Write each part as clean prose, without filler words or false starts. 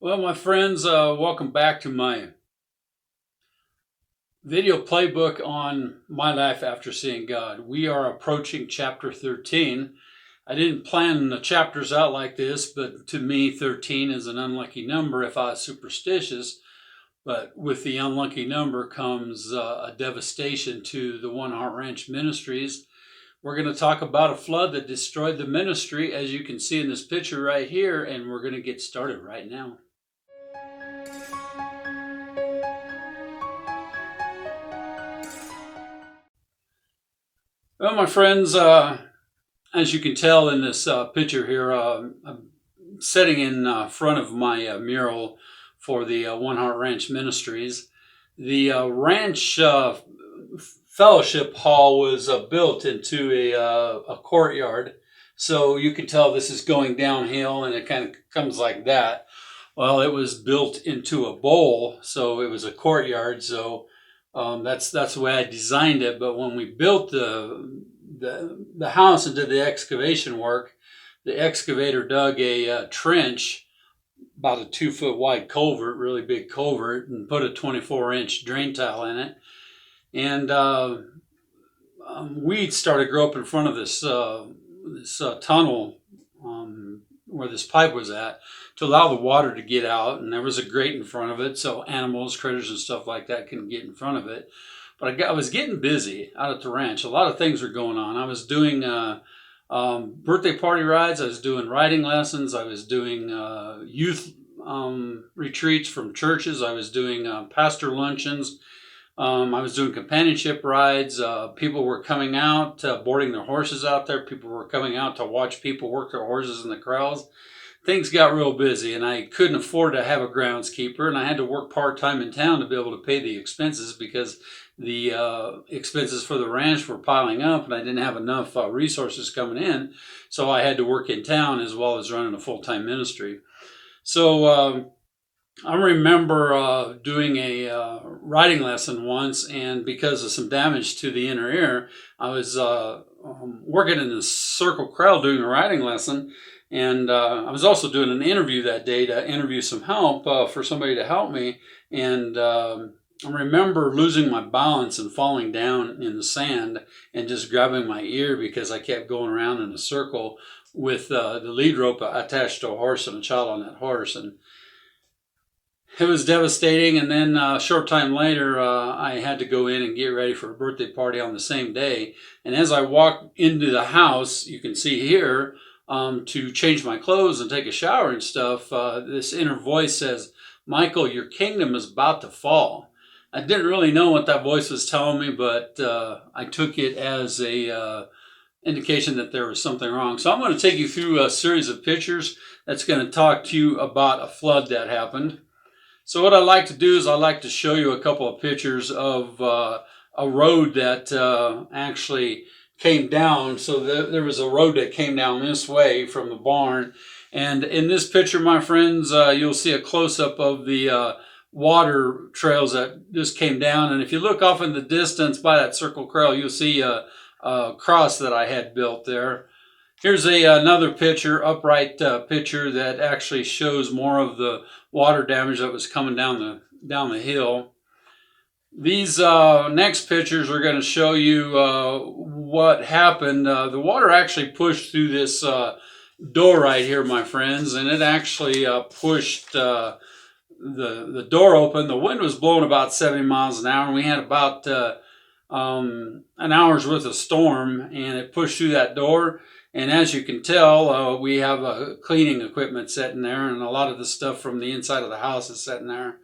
Well, my friends, welcome back to my video playbook on my life after seeing God. We are approaching chapter 13. I didn't plan the chapters out like this, but to me, 13 is an unlucky number if I was superstitious. But with the unlucky number comes a devastation to the One Heart Ranch Ministries. We're going to talk about a flood that destroyed the ministry, as you can see in this picture right here, and we're going to get started right now. Well, my friends, as you can tell in this picture here, I'm sitting in front of my mural for the One Heart Ranch Ministries. The ranch fellowship hall was built into a courtyard, so you can tell this is going downhill, and it kind of comes like that. Well, it was built into a bowl, so it was a courtyard. So that's the way I designed it. But when we built the house and did the excavation work, the excavator dug a trench, about a 2-foot wide culvert, really big culvert, and put a 24-inch drain tile in it. And weeds started to grow up in front of this tunnel where this pipe was at, to allow the water to get out. And there was a grate in front of it, so animals, critters, and stuff like that couldn't get in front of it. But I was getting busy out at the ranch. A lot of things were going on. I was doing birthday party rides. I was doing riding lessons. I was doing youth retreats from churches. I was doing pastor luncheons. I was doing companionship rides. People were coming out, boarding their horses out there. People were coming out to watch people work their horses in the corrals. Things got real busy, and I couldn't afford to have a groundskeeper, and I had to work part-time in town to be able to pay the expenses, because the expenses for the ranch were piling up, and I didn't have enough resources coming in, so I had to work in town as well as running a full-time ministry. So I remember doing a riding lesson once, and because of some damage to the inner ear, I was working in the circle crowd doing a riding lesson, and I was also doing an interview that day to interview some help for somebody to help me. And I remember losing my balance and falling down in the sand and just grabbing my ear because I kept going around in a circle with the lead rope attached to a horse and a child on that horse. And it was devastating. And then a short time later, I had to go in and get ready for a birthday party on the same day. And as I walked into the house, you can see here, to change my clothes and take a shower and stuff, this inner voice says, "Michael, your kingdom is about to fall." I didn't really know what that voice was telling me, but I took it as a indication that there was something wrong. So I'm going to take you through a series of pictures that's going to talk to you about a flood that happened. So what I like to do is I like to show you a couple of pictures of a road that actually came down. So there was a road that came down this way from the barn. And in this picture, my friends, you'll see a close-up of the water trails that just came down. And if you look off in the distance by that circle trail, you'll see a cross that I had built there. Here's another picture, upright picture, that actually shows more of the water damage that was coming down the hill. These next pictures are going to show you what happened. The water actually pushed through this door right here, my friends, and it actually pushed the door open. The wind was blowing about 70 miles an hour, and we had about an hour's worth of storm, and it pushed through that door. And as you can tell, we have cleaning equipment sitting there, and a lot of the stuff from the inside of the house is sitting there.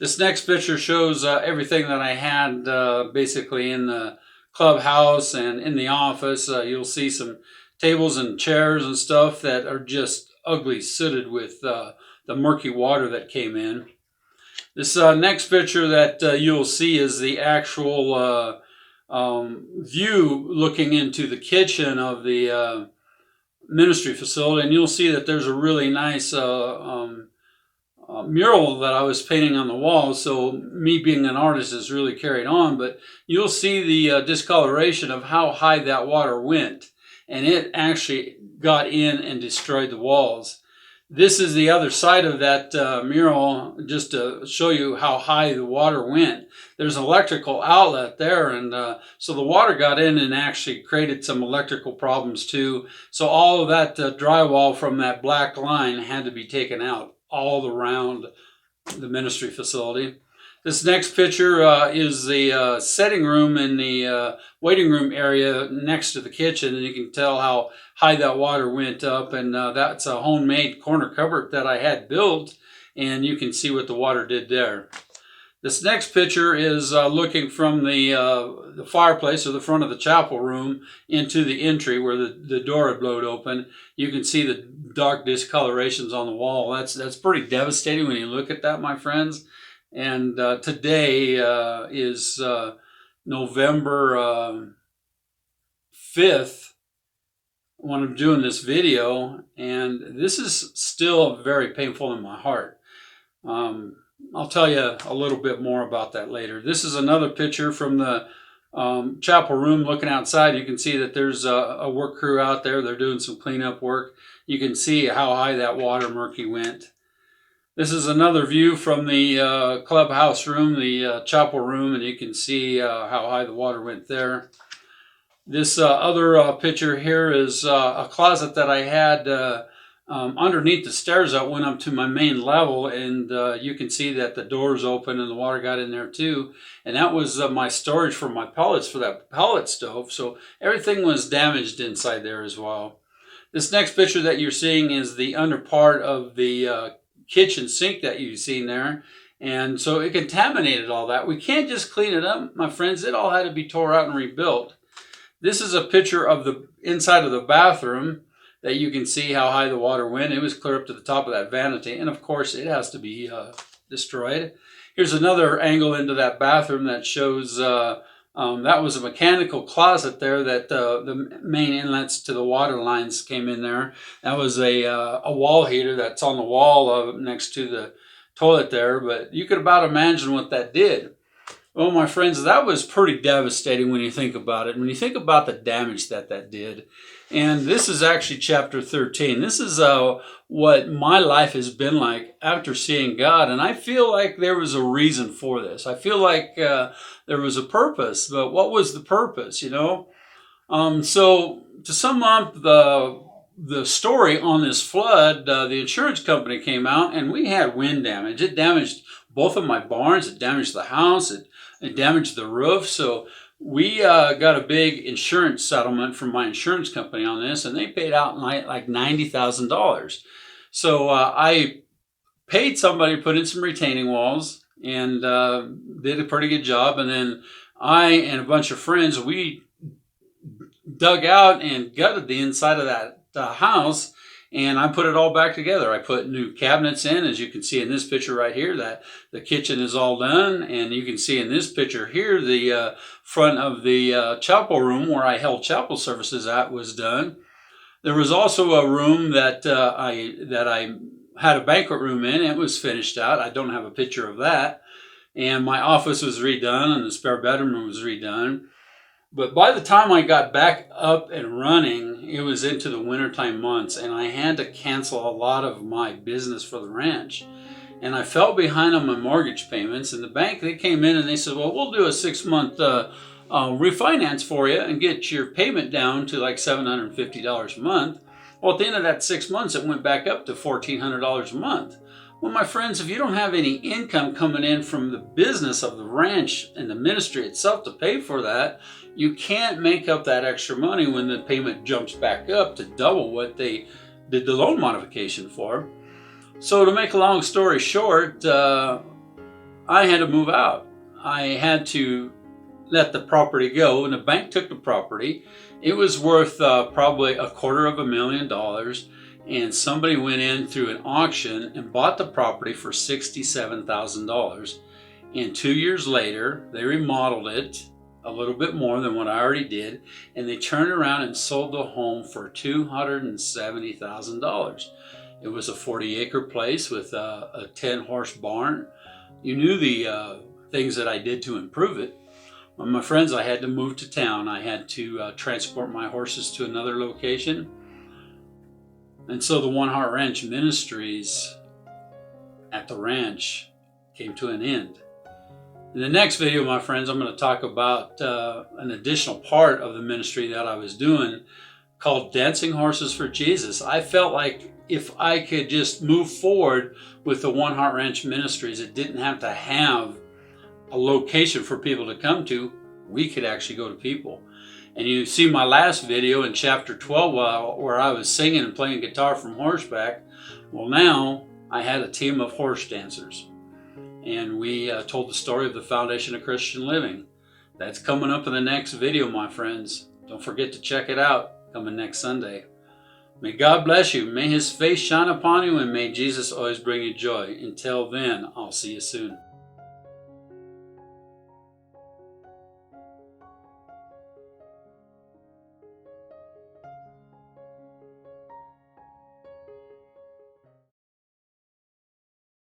This next picture shows everything that I had basically in the clubhouse and in the office. You'll see some tables and chairs and stuff that are just ugly, sooted with the murky water that came in. This next picture that you'll see is the actual view looking into the kitchen of the ministry facility, and you'll see that there's a really nice mural that I was painting on the wall. So me being an artist is really carried on, but you'll see the discoloration of how high that water went, and it actually got in and destroyed the walls. This is the other side of that mural, just to show you how high the water went. There's an electrical outlet there, and so the water got in and actually created some electrical problems too. So all of that drywall from that black line had to be taken out all around the ministry facility. This next picture is the setting room in the waiting room area next to the kitchen, and you can tell how high that water went up, and that's a homemade corner cupboard that I had built, and you can see what the water did there. This next picture is looking from the fireplace or the front of the chapel room into the entry where the door had blown open. You can see the dark discolorations on the wall. That's pretty devastating when you look at that, my friends. And today is November 5th when I'm doing this video, and this is still very painful in my heart. I'll tell you a little bit more about that later. This is another picture from the chapel room looking outside. You can see that there's a work crew out there. They're doing some cleanup work. You can see how high that water murky went. This is another view from the clubhouse room, the chapel room, and you can see how high the water went there. This other picture here is a closet that I had underneath the stairs that went up to my main level, and you can see that the door's open and the water got in there too. And that was my storage for my pellets for that pellet stove, so everything was damaged inside there as well. This next picture that you're seeing is the under part of the kitchen sink that you've seen there, and so it contaminated all that. We can't just clean it up, my friends. It all had to be tore out and rebuilt. This is a picture of the inside of the bathroom that you can see how high the water went. It was clear up to the top of that vanity, and of course it has to be destroyed. Here's another angle into that bathroom that shows that was a mechanical closet there that the main inlets to the water lines came in there. That was a wall heater that's on the wall next to the toilet there, but you could about imagine what that did. Well, my friends, that was pretty devastating when you think about it, when you think about the damage that did. And this is actually chapter 13. This is what my life has been like after seeing God. And I feel like there was a reason for this. I feel like there was a purpose. But what was the purpose, you know? So to sum up the story on this flood, the insurance company came out and we had wind damage. It damaged both of my barns. It damaged the house. It damaged the roof. So we got a big insurance settlement from my insurance company on this, and they paid out like $90,000. So I paid somebody to put in some retaining walls and did a pretty good job. And then I and a bunch of friends, we dug out and gutted the inside of that house, and I put it all back together. I put new cabinets in, as you can see in this picture right here, that the kitchen is all done. And you can see in this picture here, the front of the chapel room where I held chapel services at was done. There was also a room that I had a banquet room in. It was finished out. I don't have a picture of that. And my office was redone, and the spare bedroom was redone. But by the time I got back up and running, it was into the wintertime months, and I had to cancel a lot of my business for the ranch. And I fell behind on my mortgage payments, and the bank, they came in and they said, well, we'll do a 6-month refinance for you and get your payment down to like $750 a month. Well, at the end of that 6 months, it went back up to $1,400 a month. Well, my friends, if you don't have any income coming in from the business of the ranch and the ministry itself to pay for that, you can't make up that extra money when the payment jumps back up to double what they did the loan modification for. So to make a long story short, I had to move out. I had to let the property go, and the bank took the property. It was worth probably $250,000. And somebody went in through an auction and bought the property for $67,000. And 2 years later, they remodeled it a little bit more than what I already did. And they turned around and sold the home for $270,000. It was a 40-acre place with a 10-horse barn. You knew the things that I did to improve it. Well, my friends, I had to move to town. I had to transport my horses to another location. And so the One Heart Ranch Ministries at the ranch came to an end. In the next video, my friends, I'm going to talk about an additional part of the ministry that I was doing called Dancing Horses for Jesus. I felt like if I could just move forward with the One Heart Ranch Ministries, it didn't have to have a location for people to come to. We could actually go to people. And you see my last video in chapter 12 where I was singing and playing guitar from horseback. Well, now I had a team of horse dancers. And we told the story of the foundation of Christian living. That's coming up in the next video, my friends. Don't forget to check it out coming next Sunday. May God bless you. May His face shine upon you, and may Jesus always bring you joy. Until then, I'll see you soon.